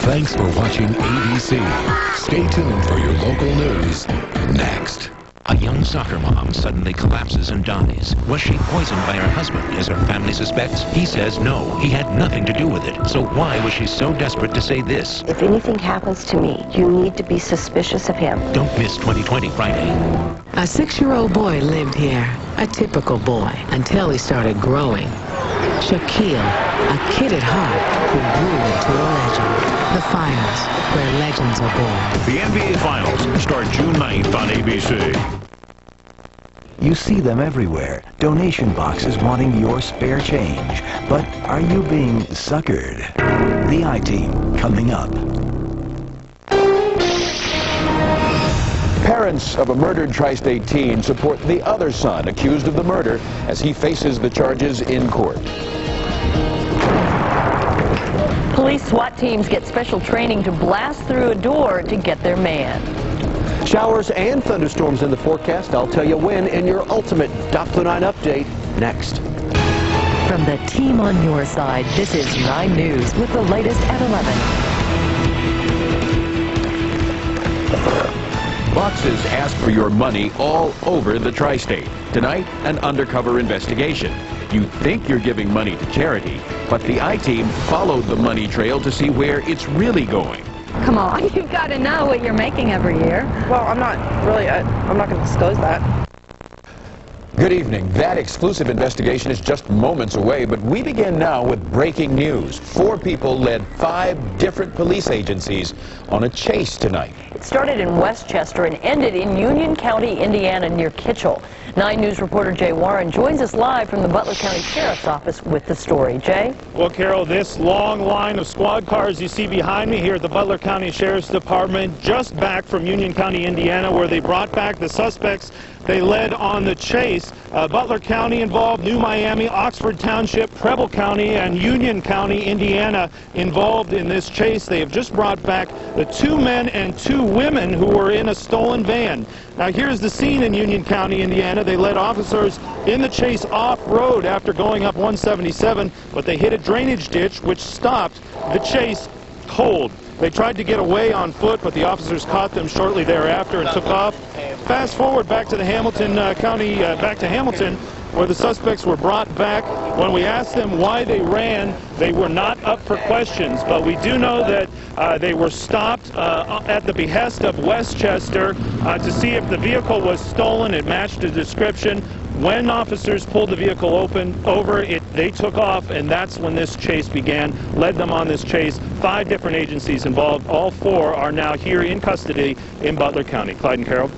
Thanks for watching ABC. Stay tuned for your local news next. A young soccer mom suddenly collapses and dies. Was she poisoned by her husband, as her family suspects? He says no, he had nothing to do with it. So why was she so desperate to say this? If anything happens to me, you need to be suspicious of him. Don't miss 2020 Friday. A 6-year-old boy lived here, a typical boy, until he started growing. Shaquille, a kid at heart who grew into a legend. The Finals, where legends are born. The NBA Finals start June 9th on ABC. You see them everywhere, donation boxes wanting your spare change. But are you being suckered? The I-Team, coming up. Parents of a murdered tri-state teen support the other son accused of the murder as he faces the charges in court. Police SWAT teams get special training to blast through a door to get their man. Showers and thunderstorms in the forecast. I'll tell you when in your ultimate Doppler 9 update next. From the team on your side, this is 9 News with the latest at 11. Boxes ask for your money all over the tri-state. Tonight, an undercover investigation. You think you're giving money to charity, but the I-Team followed the money trail to see where it's really going. Come on, you've got to know what you're making every year. Well, I'm not going to disclose that. Good evening. That exclusive investigation is just moments away, but we begin now with breaking news. 4 people led 5 different police agencies on a chase tonight. It started in Westchester and ended in Union County, Indiana, near Kitchell. 9 News reporter Jay Warren joins us live from the Butler County Sheriff's Office with the story. Jay? Well, Carol, this long line of squad cars you see behind me here at the Butler County Sheriff's Department, just back from Union County, Indiana, where they brought back the suspects they led on the chase. Butler County involved, New Miami, Oxford Township, Preble County, and Union County, Indiana involved in this chase. They have just brought back the 2 men and 2 women who were in a stolen van. Now here's the scene in Union County, Indiana. They led officers in the chase off-road after going up 177, but they hit a drainage ditch which stopped the chase cold. They tried to get away on foot, but the officers caught them shortly thereafter and took off. Fast forward back to the Hamilton County, back to Hamilton, where the suspects were brought back. When we asked them why they ran, they were not up for questions, but we do know that they were stopped at the behest of Westchester to see if the vehicle was stolen. It matched the description. When officers pulled the vehicle over, they took off, and that's when this chase began. Led them on this chase. 5 different agencies involved. All 4 are now here in custody in Butler County. Clyde and Carol.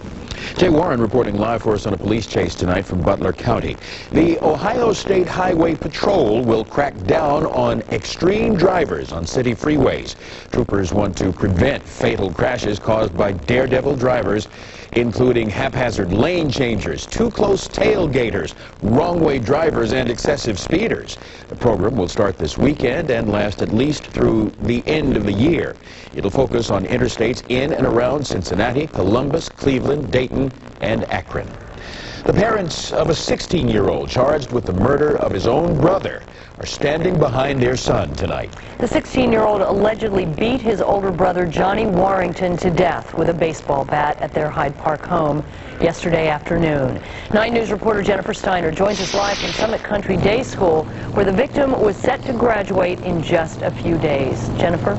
Jay Warren reporting live for us on a police chase tonight from Butler County. The Ohio State Highway Patrol will crack down on extreme drivers on city freeways. Troopers want to prevent fatal crashes caused by daredevil drivers, including haphazard lane changers, too close tailgaters, wrong-way drivers, and excessive speeders. The program will start this weekend and last at least through the end of the year. It'll focus on interstates in and around Cincinnati, Columbus, Cleveland, Dayton, and Akron. The parents of a 16-year-old charged with the murder of his own brother are standing behind their son tonight. The 16-year-old allegedly beat his older brother Johnny Warrington to death with a baseball bat at their Hyde Park home yesterday afternoon. 9 News reporter Jennifer Steiner joins us live from Summit Country Day School, where the victim was set to graduate in just a few days. Jennifer?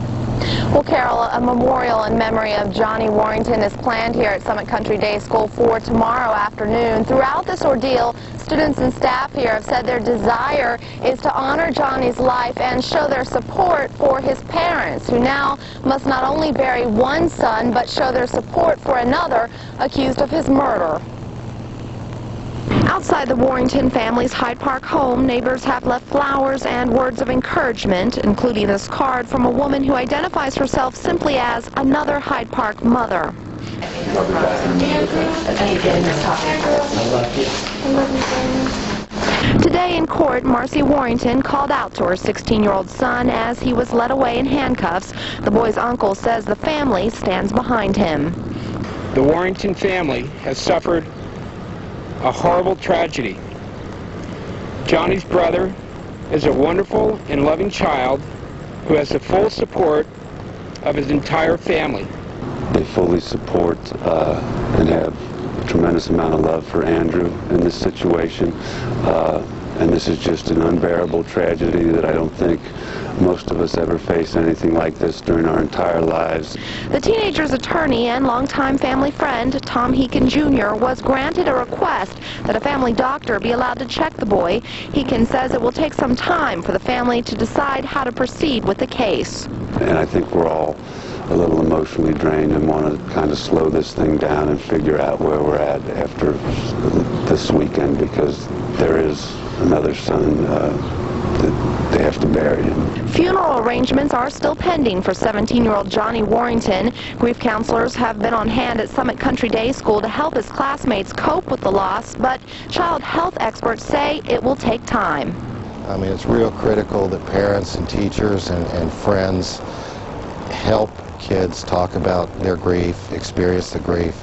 Well, Carol, a memorial in memory of Johnny Warrington is planned here at Summit Country Day School for tomorrow afternoon. Throughout this ordeal, students and staff here have said their desire is to honor Johnny's life and show their support for his parents, who now must not only bury one son, but show their support for another accused of his murder. Outside the Warrington family's Hyde Park home, neighbors have left flowers and words of encouragement, including this card from a woman who identifies herself simply as another Hyde Park mother. Today in court, Marcy Warrington called out to her 16-year-old son as he was led away in handcuffs. The boy's uncle says the family stands behind him. The Warrington family has suffered a horrible tragedy. Johnny's brother is a wonderful and loving child who has the full support of his entire family. They fully support and have a tremendous amount of love for Andrew in this situation. And this is just an unbearable tragedy that I don't think most of us ever face anything like this during our entire lives. The teenager's attorney and longtime family friend, Tom Heekin Jr., was granted a request that a family doctor be allowed to check the boy. Heekin says it will take some time for the family to decide how to proceed with the case. And I think we're all a little emotionally drained and want to kind of slow this thing down and figure out where we're at after this weekend, because there is another son that they have to bury him. Funeral arrangements are still pending for 17-year-old Johnny Warrington. Grief counselors have been on hand at Summit Country Day School to help his classmates cope with the loss, but child health experts say it will take time. I mean, it's real critical that parents and teachers and friends help kids talk about their grief, experience the grief.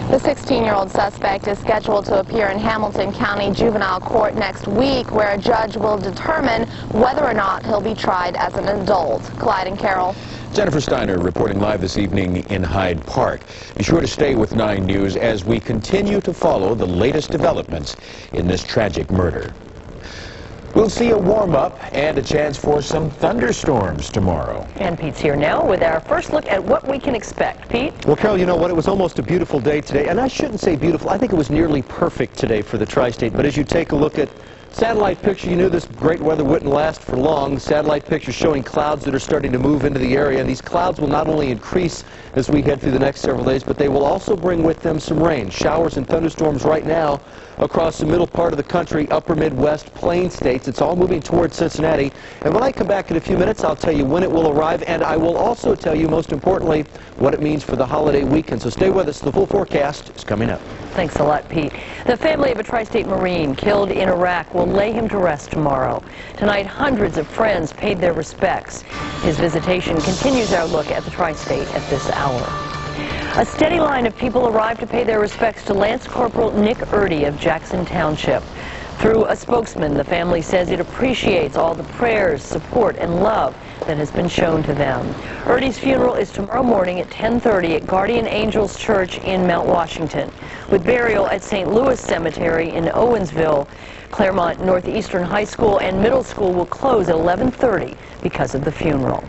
The 16-year-old suspect is scheduled to appear in Hamilton County Juvenile Court next week, where a judge will determine whether or not he'll be tried as an adult. Clyde and Carol. Jennifer Steiner reporting live this evening in Hyde Park. Be sure to stay with 9 News as we continue to follow the latest developments in this tragic murder. We'll see a warm-up and a chance for some thunderstorms tomorrow. And Pete's here now with our first look at what we can expect. Pete? Well, Carol, you know what? It was almost a beautiful day today. And I shouldn't say beautiful. I think it was nearly perfect today for the tri-state. But as you take a look at satellite picture, you knew this great weather wouldn't last for long. The satellite picture showing clouds that are starting to move into the area. And these clouds will not only increase as we head through the next several days, but they will also bring with them some rain. Showers and thunderstorms right now across the middle part of the country, upper Midwest, plain states. It's all moving towards Cincinnati. And when I come back in a few minutes, I'll tell you when it will arrive, and I will also tell you, most importantly, what it means for the holiday weekend. So stay with us. The full forecast is coming up. Thanks a lot, Pete. The family of a tri-state Marine killed in Iraq will lay him to rest tomorrow. Tonight, hundreds of friends paid their respects. His visitation continues our look at the tri-state at this hour. A steady line of people arrived to pay their respects to Lance Corporal Nick Erdy of Jackson Township. Through a spokesman, the family says it appreciates all the prayers, support, and love that has been shown to them. Erdy's funeral is tomorrow morning at 10:30 at Guardian Angels Church in Mount Washington, with burial at St. Louis Cemetery in Owensville. Claremont Northeastern High School and Middle School will close at 11:30 because of the funeral.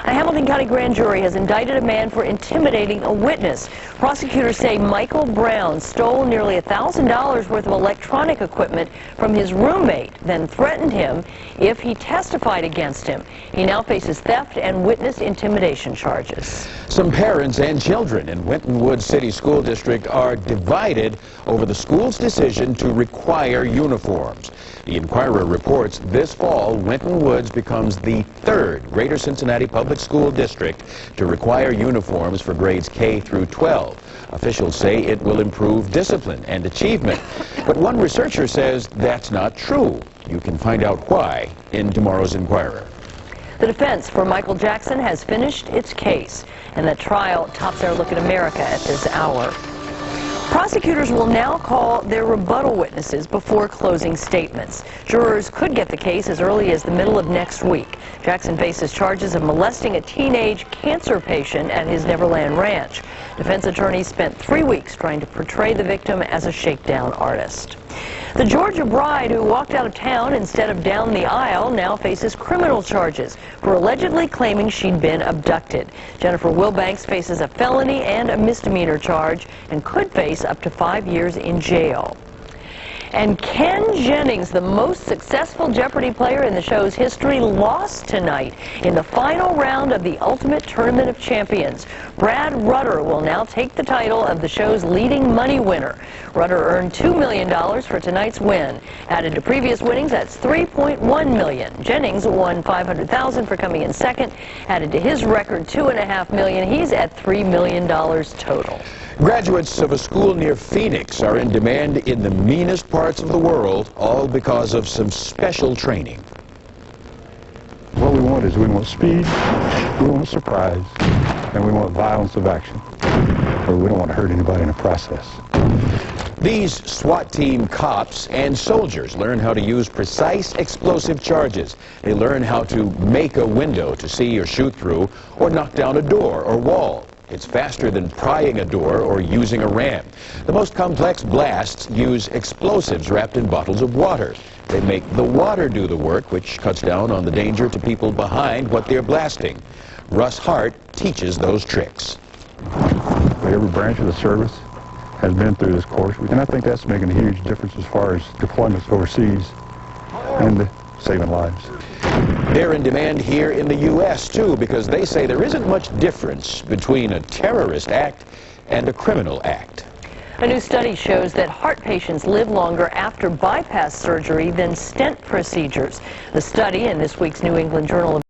A Hamilton County grand jury has indicted a man for intimidating a witness. Prosecutors say Michael Brown stole nearly $1,000 worth of electronic equipment from his roommate, then threatened him if he testified against him. He now faces theft and witness intimidation charges. Some parents and children in Winton Woods City School District are divided over the school's decision to require uniforms. The Inquirer reports this fall, Winton Woods becomes the 3rd Greater Cincinnati Public School District to require uniforms for grades K through 12. Officials say it will improve discipline and achievement. But one researcher says that's not true. You can find out why in tomorrow's Inquirer. The defense for Michael Jackson has finished its case, and that trial tops our look at America at this hour. Prosecutors will now call their rebuttal witnesses before closing statements. Jurors could get the case as early as the middle of next week. Jackson faces charges of molesting a teenage cancer patient at his Neverland Ranch. Defense attorneys spent 3 weeks trying to portray the victim as a shakedown artist. The Georgia bride who walked out of town instead of down the aisle now faces criminal charges for allegedly claiming she'd been abducted. Jennifer Wilbanks faces a felony and a misdemeanor charge and could face up to 5 years in jail. And Ken Jennings, the most successful Jeopardy player in the show's history, lost tonight in the final round of the Ultimate Tournament of Champions. Brad Rutter will now take the title of the show's leading money winner. Rutter earned $2 million for tonight's win. Added to previous winnings, that's $3.1 million. Jennings won $500,000 for coming in second. Added to his record $2.5 million. He's at $3 million total. Graduates of a school near Phoenix are in demand in the meanest parts of the world, all because of some special training. What we want is we want speed, we want surprise, and we want violence of action. But we don't want to hurt anybody in the process. These SWAT team cops and soldiers learn how to use precise explosive charges. They learn how to make a window to see or shoot through, or knock down a door or wall. It's faster than prying a door or using a ram. The most complex blasts use explosives wrapped in bottles of water. They make the water do the work, which cuts down on the danger to people behind what they're blasting. Russ Hart teaches those tricks. Every branch of the service has been through this course, and I think that's making a huge difference as far as deployments overseas and saving lives. They're in demand here in the U.S. too, because they say there isn't much difference between a terrorist act and a criminal act. A new study shows that heart patients live longer after bypass surgery than stent procedures. The study in this week's New England Journal of